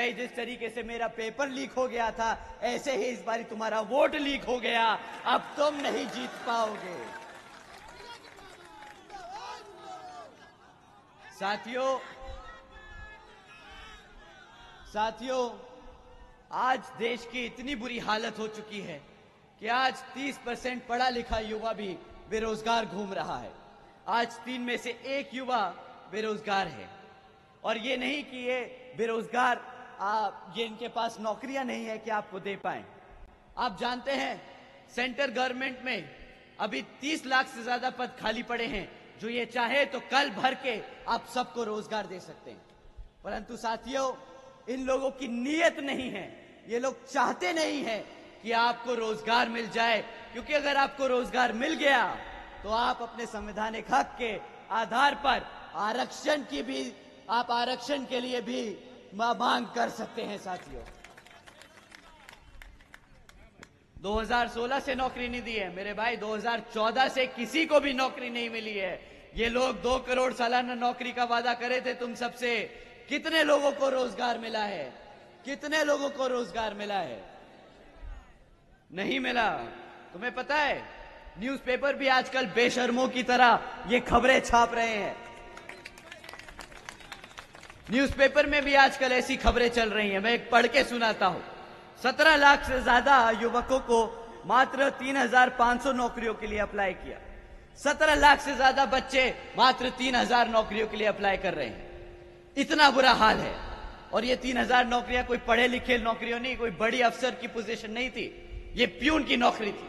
भाई जिस तरीके से मेरा पेपर लीक हो गया था, ऐसे ही इस बारी तुम्हारा वोट लीक हो गया। अब तुम नहीं जीत पाओगे। साथियों, आज देश की इतनी बुरी हालत हो चुकी है कि आज 30% पढ़ा लिखा युवा भी बेरोजगार घूम रहा है। आज 3 में से 1 युवा बेरोजगार है। और ये नहीं कि ये बेरोजगार ये इनके पास नौकरियां नहीं है कि आपको दे पाए। आप जानते हैं सेंट्रल गवर्नमेंट में अभी 30 लाख से ज्यादा पद खाली पड़े हैं, जो ये चाहे तो कल भर के आप सबको रोजगार दे सकते हैं। परंतु साथियों, इन लोगों की नीयत नहीं है, ये लोग चाहते नहीं है कि आपको रोजगार मिल जाए, क्योंकि अगर आपको रोजगार मिल गया तो आप अपने संवैधानिक हक के आधार पर आरक्षण के लिए भी मांग कर सकते हैं। साथियों, 2016 से नौकरी नहीं दी है मेरे भाई, 2014 से किसी को भी नौकरी नहीं मिली है। ये लोग 2 करोड़ सालाना नौकरी का वादा करे थे तुम सबसे। कितने लोगों को रोजगार मिला है? कितने लोगों को रोजगार मिला है? नहीं मिला। तुम्हें पता है, न्यूज़पेपर भी आजकल बेशर्मों की तरह ये खबरें छाप रहे हैं। न्यूज़पेपर में भी आजकल ऐसी खबरें चल रही हैं। मैं एक पढ़ के सुनाता हूं। 17 लाख से ज्यादा युवकों को मात्र 3,500 नौकरियों के लिए अप्लाई किया। 17 लाख से ज्यादा बच्चे मात्र 3,000 नौकरियों के लिए अप्लाई कर रहे हैं। इतना बुरा हाल है। और ये 3,000 नौकरियां कोई पढ़े लिखे नौकरियों नहीं, कोई बड़ी अफसर की पोजीशन नहीं थी, ये प्यून की नौकरी थी।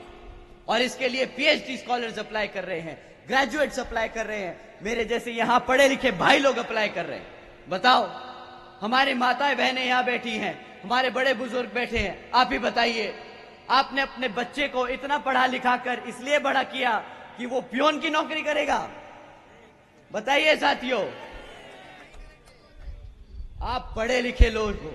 और इसके लिए पीएचडी स्कॉलर्स अप्लाई कर रहे हैं, ग्रेजुएट्स अप्लाई कर रहे हैं, मेरे जैसे यहां पढ़े लिखे भाई लोग अप्लाई कर रहे हैं। बताओ, हमारी माताएं बहनें यहां बैठी हैं, हमारे बड़े बुजुर्ग बैठे हैं। आप ही बताइए, आपने अपने बच्चे को इतना पढ़ा लिखा कर इसलिए बड़ा किया कि वो प्यून की नौकरी करेगा? बताइए साथियों, आप पढ़े लिखे लोग हो,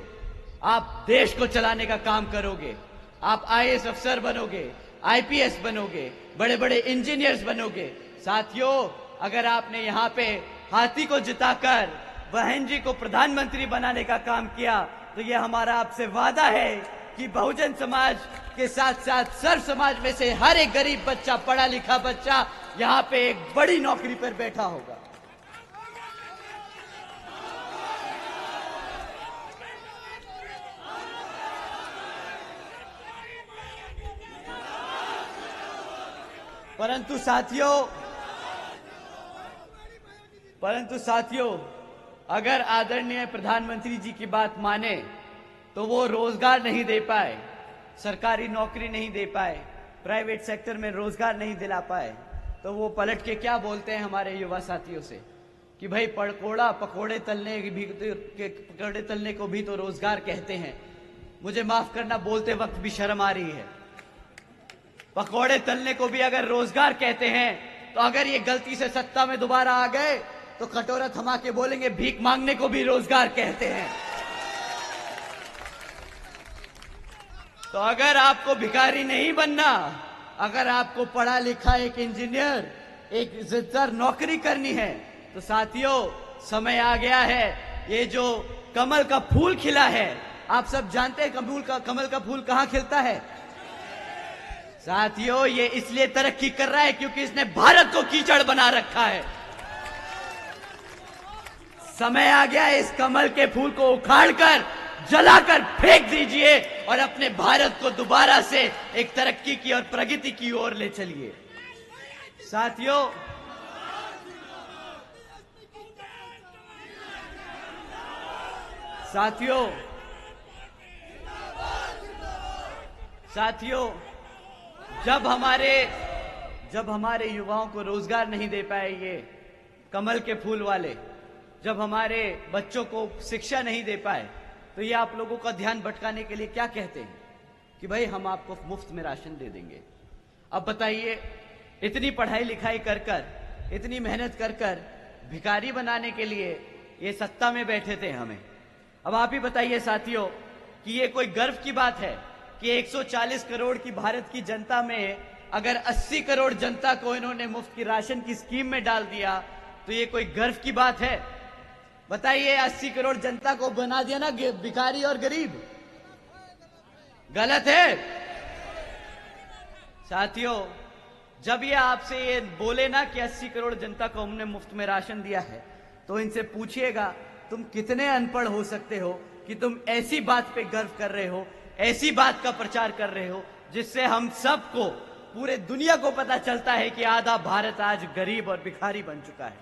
आप देश को चलाने का काम करोगे, आप आईएएस अफसर बनोगे, आईपीएस बनोगे, बड़े बड़े इंजीनियर्स बनोगे। साथियों, अगर आपने यहां पे हाथी को जिताकर बहन जी को प्रधानमंत्री बनाने का काम किया, तो यह हमारा आपसे वादा है कि बहुजन समाज के साथ साथ सर्व समाज में से हर एक गरीब बच्चा, पढ़ा लिखा बच्चा यहां पे एक बड़ी नौकरी पर बैठा होगा। परंतु साथियों, अगर आदरणीय प्रधानमंत्री जी की बात माने तो वो रोजगार नहीं दे पाए, सरकारी नौकरी नहीं दे पाए, प्राइवेट सेक्टर में रोजगार नहीं दिला पाए, तो वो पलट के क्या बोलते हैं हमारे युवा साथियों से कि भाई पकोड़े तलने को भी तो रोजगार कहते हैं। मुझे माफ करना, बोलते वक्त भी शर्म आ रही है। पकोड़े तलने को भी अगर रोजगार कहते हैं, तो अगर ये गलती से सत्ता में दोबारा आ गए तो कटोरा थमा के बोलेंगे भीख मांगने को भी रोजगार कहते हैं। तो अगर आपको भिखारी नहीं बनना, अगर आपको पढ़ा लिखा एक इंजीनियर, एक इज्जतदार नौकरी करनी है, तो साथियों समय आ गया है। ये जो कमल का फूल खिला है, आप सब जानते हैं कमल का फूल कहां खिलता है? साथियों, ये इसलिए तरक्की कर रहा है क्योंकि इसने भारत को कीचड़ बना रखा है। समय आ गया है, इस कमल के फूल को उखाड़कर, जलाकर फेंक दीजिए और अपने भारत को दोबारा से एक तरक्की की और प्रगति की ओर ले चलिए। साथियों, जब हमारे युवाओं को रोजगार नहीं दे पाए ये कमल के फूल वाले, जब हमारे बच्चों को शिक्षा नहीं दे पाए, तो ये आप लोगों का ध्यान भटकाने के लिए क्या कहते हैं कि भाई हम आपको मुफ्त में राशन दे देंगे। अब बताइए, इतनी पढ़ाई लिखाई कर कर, इतनी मेहनत कर कर भिखारी बनाने के लिए ये सत्ता में बैठे थे हमें। अब आप ही बताइए साथियों कि ये कोई गर्व की बात है कि 140 करोड़ की भारत की जनता में अगर 80 करोड़ जनता को इन्होंने मुफ्त की राशन की स्कीम में डाल दिया, तो ये कोई गर्व की बात है? बताइए, 80 करोड़ जनता को बना दिया ना भिखारी और गरीब। गलत है साथियों। जब ये आपसे ये बोले ना कि 80 करोड़ जनता को हमने मुफ्त में राशन दिया है, तो इनसे पूछिएगा तुम कितने अनपढ़ हो सकते हो कि तुम ऐसी बात पे गर्व कर रहे हो, ऐसी बात का प्रचार कर रहे हो जिससे हम सबको, पूरे दुनिया को पता चलता है कि आधा भारत आज गरीब और भिखारी बन चुका है।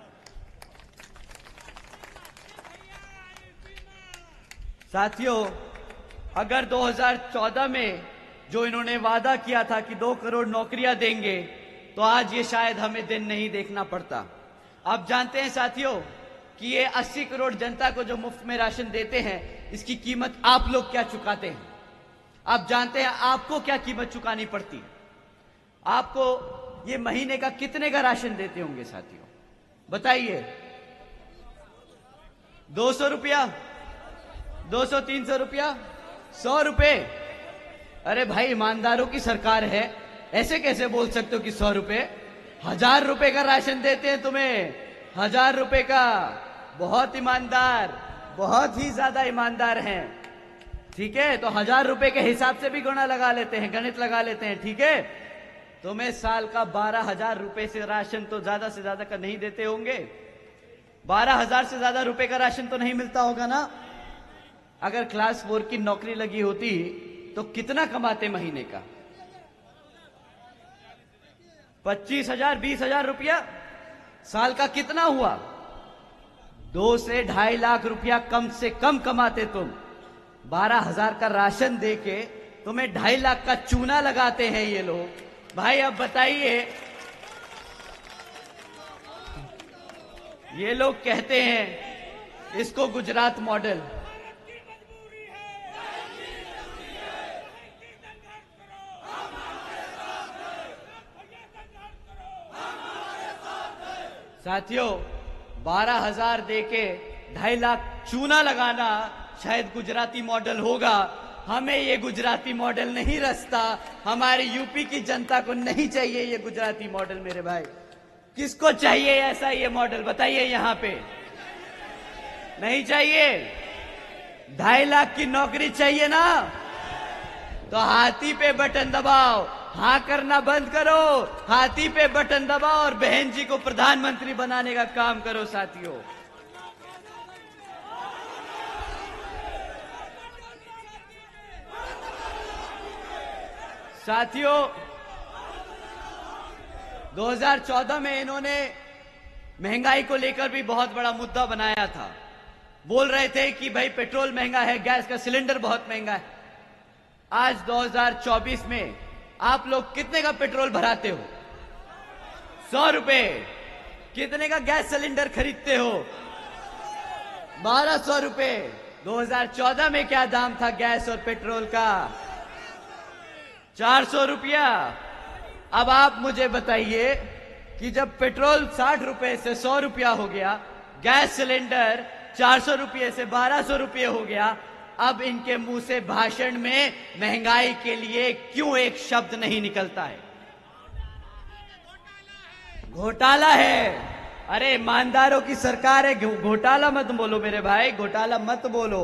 साथियों, अगर 2014 में जो इन्होंने वादा किया था कि 2 करोड़ नौकरियां देंगे, तो आज ये शायद हमें दिन नहीं देखना पड़ता। आप जानते हैं साथियों कि ये 80 करोड़ जनता को जो मुफ्त में राशन देते हैं, इसकी कीमत आप लोग क्या चुकाते हैं? आप जानते हैं आपको क्या कीमत चुकानी पड़ती? आपको ये महीने का कितने का राशन देते होंगे साथियों? बताइए। 200 रुपया, 200-300 रुपया, 100 रुपए? अरे भाई, ईमानदारों की सरकार है, ऐसे कैसे बोल सकते हो कि 100 रुपए? 1000 रुपए का राशन देते हैं तुम्हें, 1000 रुपए का। बहुत ईमानदार, बहुत ही ज्यादा ईमानदार हैं। ठीक है, तो 1000 रुपए के हिसाब से भी गुणा लगा लेते हैं, गणित लगा लेते हैं। ठीक है, तुम्हें साल का 12,000 रुपए से राशन तो ज्यादा से ज्यादा का नहीं देते होंगे। 12,000 से ज्यादा रुपए का राशन तो नहीं मिलता होगा ना? अगर क्लास 4 की नौकरी लगी होती तो कितना कमाते महीने का? 25,000, 20,000 रुपया। साल का कितना हुआ? 2 से 2.5 लाख रुपया कम से कम कमाते तुम। 12,000 का राशन देके तुम्हें 2.5 लाख का चूना लगाते हैं ये लोग। भाई अब बताइए, ये लोग कहते हैं इसको गुजरात मॉडल। साथियों, 12,000 देके 2.5 लाख चूना लगाना शायद गुजराती मॉडल होगा। हमें ये गुजराती मॉडल नहीं रचता, हमारी यूपी की जनता को नहीं चाहिए ये गुजराती मॉडल। मेरे भाई, किसको चाहिए ऐसा ये मॉडल? बताइए यहां पे। नहीं चाहिए? 2.5 लाख की नौकरी चाहिए ना? तो हाथी पे बटन दबाओ, हाँ करना बंद करो, हाथी पे बटन दबाओ और बहन जी को प्रधानमंत्री बनाने का काम करो साथियों। साथियों, 2014 में इन्होंने महंगाई को लेकर भी बहुत बड़ा मुद्दा बनाया था। बोल रहे थे कि भाई पेट्रोल महंगा है, गैस का सिलेंडर बहुत महंगा है। आज 2024 में आप लोग कितने का पेट्रोल भराते हो? 100 रुपए। कितने का गैस सिलेंडर खरीदते हो? 1200 रुपए। 2014 में क्या दाम था गैस और पेट्रोल का? 400 रुपया। अब आप मुझे बताइए कि जब पेट्रोल 60 रुपए से 100 रुपया हो गया, गैस सिलेंडर 400 रुपये से 1200 रुपये हो गया, अब इनके मुंह से भाषण में महंगाई के लिए क्यों एक शब्द नहीं निकलता है? घोटाला है। अरे ईमानदारों की सरकार है, घोटाला मत बोलो मेरे भाई, घोटाला मत बोलो।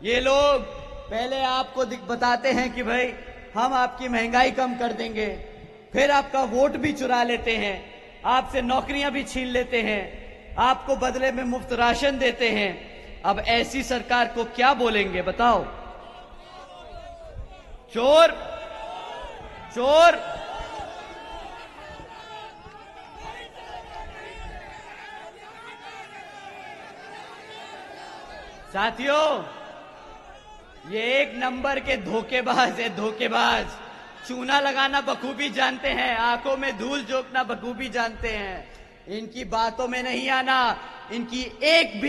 ये लोग पहले आपको बताते हैं कि भाई हम आपकी महंगाई कम कर देंगे, फिर आपका वोट भी चुरा लेते हैं, आपसे नौकरियां भी छीन लेते हैं, आपको बदले में मुफ्त राशन देते हैं। अब ऐसी सरकार को क्या बोलेंगे बताओ? चोर, चोर। साथियों, ये एक नंबर के धोखेबाज है, धोखेबाज। चूना लगाना बखूबी जानते हैं, आंखों में धूल झोंकना बखूबी जानते हैं। इनकी बातों में नहीं आना, इनकी एक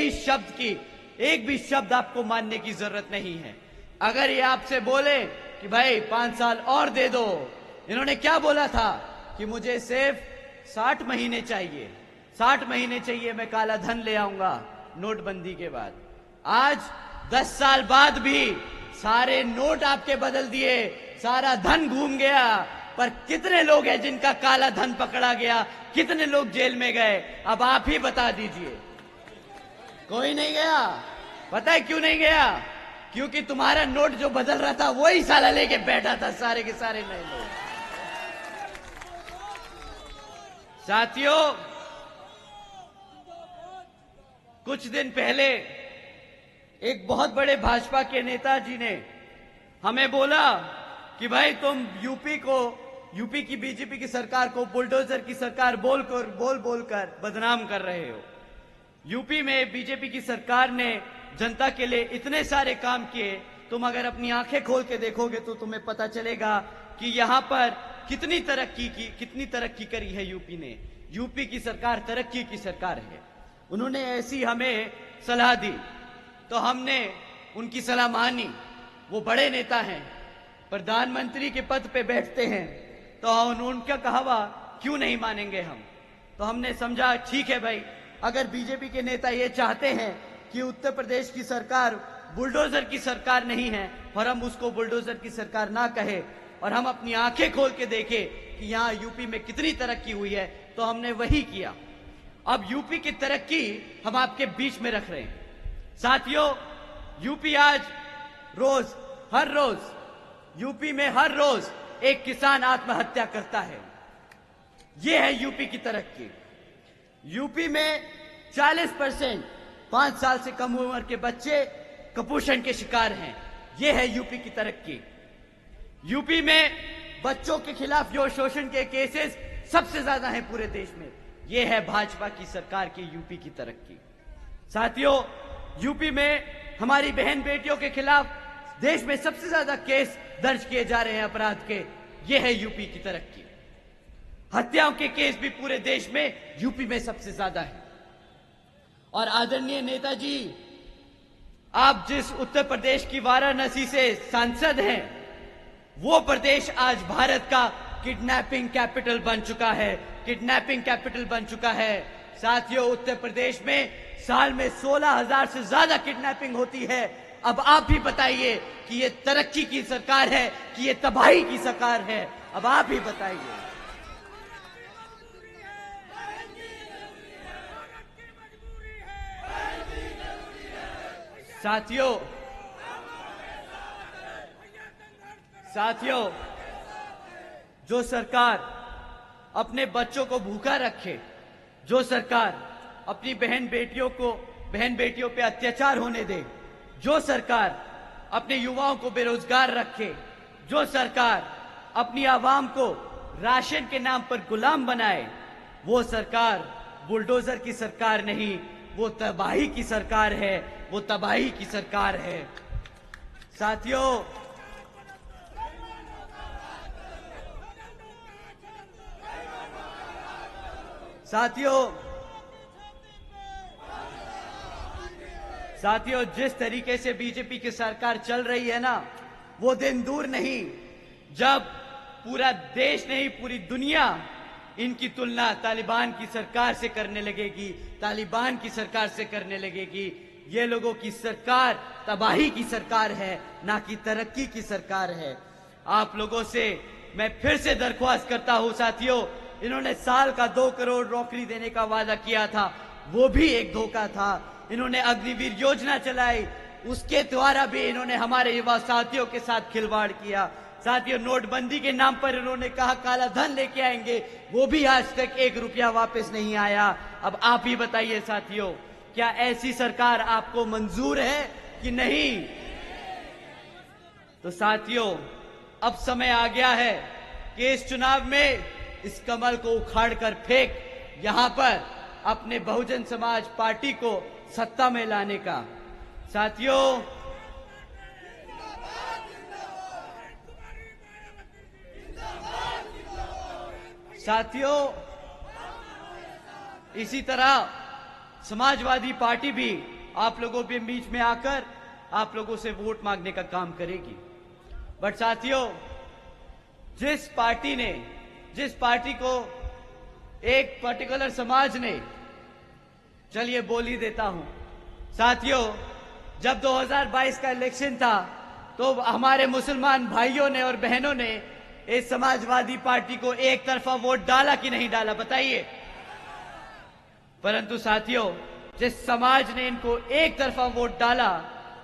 भी शब्द आपको मानने की जरूरत नहीं है। अगर ये आपसे बोले कि भाई 5 साल और दे दो, इन्होंने क्या बोला था कि मुझे सिर्फ 60 महीने चाहिए, 60 महीने चाहिए, मैं काला धन ले आऊंगा नोटबंदी के बाद। आज 10 साल बाद भी सारे नोट आपके बदल दिए, सारा धन घूम गया, पर कितने लोग हैं जिनका काला धन पकड़ा गया? कितने लोग जेल में गए? अब आप ही बता दीजिए। कोई नहीं गया। पता है क्यों नहीं गया? क्योंकि तुम्हारा नोट जो बदल रहा था वही साला लेके बैठा था, सारे के सारे नए लोग। साथियों, कुछ दिन पहले एक बहुत बड़े भाजपा के नेताजी ने हमें बोला कि भाई तुम यूपी की बीजेपी की सरकार को बुलडोजर की सरकार बोलकर बदनाम कर रहे हो। यूपी में बीजेपी की सरकार ने जनता के लिए इतने सारे काम किए, तुम अगर अपनी आंखें खोल के देखोगे तो तुम्हें पता चलेगा कि यहां पर कितनी तरक्की करी है यूपी ने। यूपी की सरकार तरक्की की सरकार है। उन्होंने ऐसी हमें सलाह दी तो हमने उनकी सलाह मानी। वो बड़े नेता हैं, प्रधानमंत्री के पद पे बैठते हैं, तो उनका कहवा क्यों नहीं मानेंगे हम? तो हमने समझा ठीक है भाई, अगर बीजेपी के नेता ये चाहते हैं कि उत्तर प्रदेश की सरकार बुलडोजर की सरकार नहीं है और हम उसको बुलडोजर की सरकार ना कहे और हम अपनी आंखें खोल के देखें कि यहाँ यूपी में कितनी तरक्की हुई है, तो हमने वही किया। अब यूपी की तरक्की हम आपके बीच में रख रहे हैं। साथियों, यूपी आज हर रोज यूपी में हर रोज एक किसान आत्महत्या करता है। यह है यूपी की तरक्की। यूपी में 40% 5 साल से कम उम्र के बच्चे कुपोषण के शिकार हैं। यह है यूपी की तरक्की। यूपी में बच्चों के खिलाफ जो शोषण के केसेस सबसे ज्यादा हैं पूरे देश में, यह है भाजपा की सरकार की यूपी की तरक्की। साथियों, यूपी में हमारी बहन बेटियों के खिलाफ देश में सबसे ज्यादा केस दर्ज किए जा रहे हैं अपराध के, यह है यूपी की तरक्की। हत्याओं के केस भी पूरे देश में यूपी में सबसे ज्यादा है। और आदरणीय नेताजी, आप जिस उत्तर प्रदेश की वाराणसी से सांसद हैं, वो प्रदेश आज भारत का किडनैपिंग कैपिटल बन चुका है। किडनैपिंग कैपिटल बन चुका है। साथियों, उत्तर प्रदेश में साल में 16,000 से ज्यादा किडनैपिंग होती है। अब आप भी बताइए कि ये तरक्की की सरकार है कि ये तबाही की सरकार है? अब आप ही बताइए। साथियों, जो सरकार अपने बच्चों को भूखा रखे, जो सरकार अपनी बहन बेटियों पे अत्याचार होने दे, जो सरकार अपने युवाओं को बेरोजगार रखे, जो सरकार अपनी आवाम को राशन के नाम पर गुलाम बनाए, वो सरकार बुलडोजर की सरकार नहीं, वो तबाही की सरकार है। वो तबाही की सरकार है। साथियों, जिस तरीके से बीजेपी की सरकार चल रही है ना, वो दिन दूर नहीं जब पूरा देश नहीं पूरी दुनिया इनकी तुलना तालिबान की सरकार से करने लगेगी, तालिबान की सरकार से करने लगेगी। ये लोगों की सरकार तबाही की सरकार है, ना कि तरक्की की सरकार है। आप लोगों से मैं फिर से दरख्वास्त करता हूं साथियों, इन्होंने साल का 2 करोड़ नौकरी देने का वादा किया था, वो भी एक धोखा था। इन्होंने अग्निवीर योजना चलाई, उसके द्वारा भी इन्होंने हमारे युवा साथियों के साथ खिलवाड़ किया। साथियों, नोटबंदी के नाम पर इन्होंने कहा काला धन लेके आएंगे, वो भी आज तक 1 रुपया वापस नहीं आया। अब आप ही बताइए साथियों, क्या ऐसी सरकार आपको मंजूर है कि नहीं? तो साथियों, अब समय आ गया है कि इस चुनाव में इस कमल को उखाड़ कर फेंक यहां पर अपने बहुजन समाज पार्टी को सत्ता में लाने का। साथियों, इसी तरह समाजवादी पार्टी भी आप लोगों के बीच में आकर आप लोगों से वोट मांगने का काम करेगी। बट साथियों, जिस पार्टी को एक पर्टिकुलर समाज ने, चलिए बोल ही देता हूं साथियों, जब 2022 का इलेक्शन था तो हमारे मुसलमान भाइयों ने और बहनों ने इस समाजवादी पार्टी को एक तरफा वोट डाला कि नहीं डाला, बताइए? परंतु साथियों, जिस समाज ने इनको एक तरफा वोट डाला,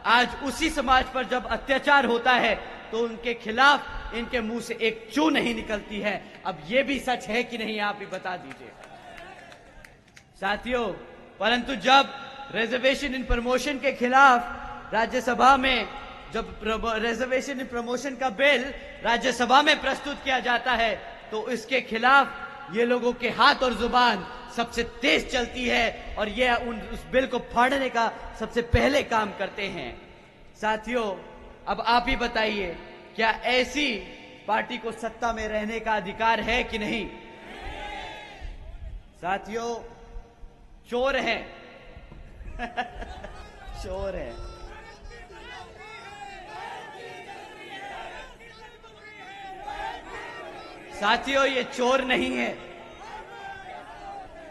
आज उसी समाज पर जब अत्याचार होता है तो उनके खिलाफ इनके मुंह से एक चू नहीं निकलती है। अब यह भी सच है कि नहीं, आप भी बता दीजिए साथियों। परंतु जब रिजर्वेशन इन प्रमोशन के खिलाफ राज्यसभा में, जब रिजर्वेशन इन प्रमोशन का बिल राज्यसभा में प्रस्तुत किया जाता है तो इसके खिलाफ ये लोगों के हाथ और जुबान सबसे तेज चलती है और ये उस बिल को फाड़ने का सबसे पहले काम करते हैं। साथियों, अब आप ही बताइए, क्या ऐसी पार्टी को सत्ता में रहने का अधिकार है कि नहीं? साथियों, चोर है चोर है। साथियों, ये चोर नहीं है।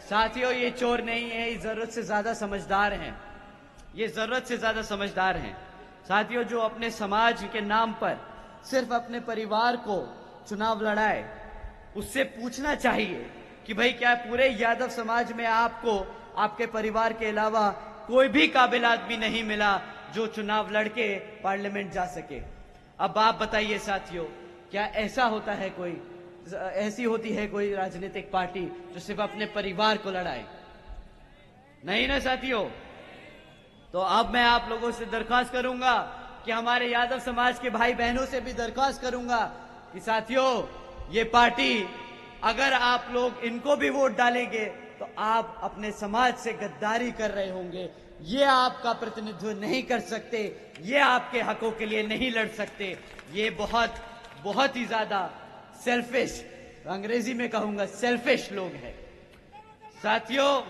साथियों, ये चोर नहीं है, ये जरूरत से ज्यादा समझदार हैं। ये जरूरत से ज्यादा समझदार हैं। साथियों, जो अपने समाज के नाम पर सिर्फ अपने परिवार को चुनाव लड़ाए, उससे पूछना चाहिए कि भाई क्या पूरे यादव समाज में आपको आपके परिवार के अलावा कोई भी काबिल आदमी नहीं मिला जो चुनाव लड़के पार्लियामेंट जा सके? अब आप बताइए साथियों, क्या ऐसा होता है कोई, ऐसी होती है कोई राजनीतिक पार्टी जो सिर्फ अपने परिवार को लड़ाए? नहीं ना साथियों। तो अब मैं आप लोगों से दरख्वास्त करूंगा कि हमारे यादव समाज के भाई बहनों से भी दरख्वास्त करूंगा कि साथियों, ये पार्टी, अगर आप लोग इनको भी वोट डालेंगे तो आप अपने समाज से गद्दारी कर रहे होंगे। ये आपका प्रतिनिधित्व नहीं कर सकते, ये आपके हकों के लिए नहीं लड़ सकते। ये बहुत ही ज्यादा सेल्फिश, अंग्रेजी में कहूंगा सेल्फिश लोग हैं। साथियों,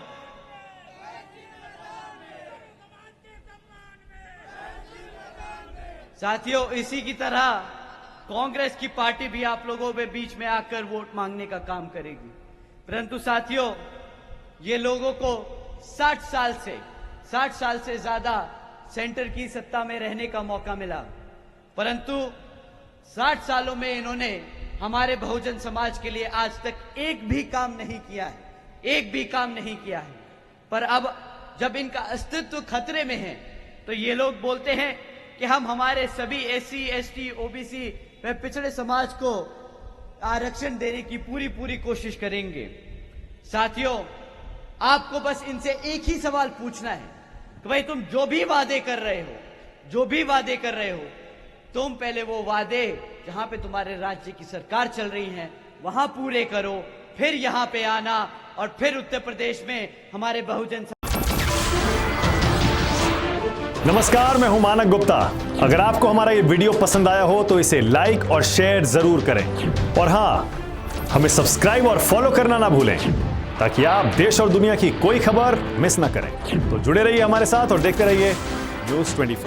इसी की तरह कांग्रेस की पार्टी भी आप लोगों के बीच में आकर वोट मांगने का काम करेगी। परंतु साथियों, ये लोगों को 60 साल से ज्यादा सेंटर की सत्ता में रहने का मौका मिला, परंतु 60 सालों में इन्होंने हमारे बहुजन समाज के लिए आज तक एक भी काम नहीं किया है। पर अब जब इनका अस्तित्व खतरे में है तो ये लोग बोलते हैं कि हम हमारे सभी SC, ST, OBC व पिछड़े समाज को आरक्षण देने की पूरी कोशिश करेंगे। साथियों, आपको बस इनसे एक ही सवाल पूछना है कि भाई तुम जो भी वादे कर रहे हो, तुम पहले वो वादे जहां पे तुम्हारे राज्य की सरकार चल रही है वहां पूरे करो, फिर यहां पे आना और फिर उत्तर प्रदेश में हमारे बहुजन। नमस्कार, मैं हूं मानक गुप्ता। अगर आपको हमारा ये वीडियो पसंद आया हो तो इसे लाइक और शेयर जरूर करें और हां, हमें सब्सक्राइब और फॉलो करना ना भूलें ताकि आप देश और दुनिया की कोई खबर मिस ना करें। तो जुड़े रहिए हमारे साथ और देखते रहिए न्यूज़ 24।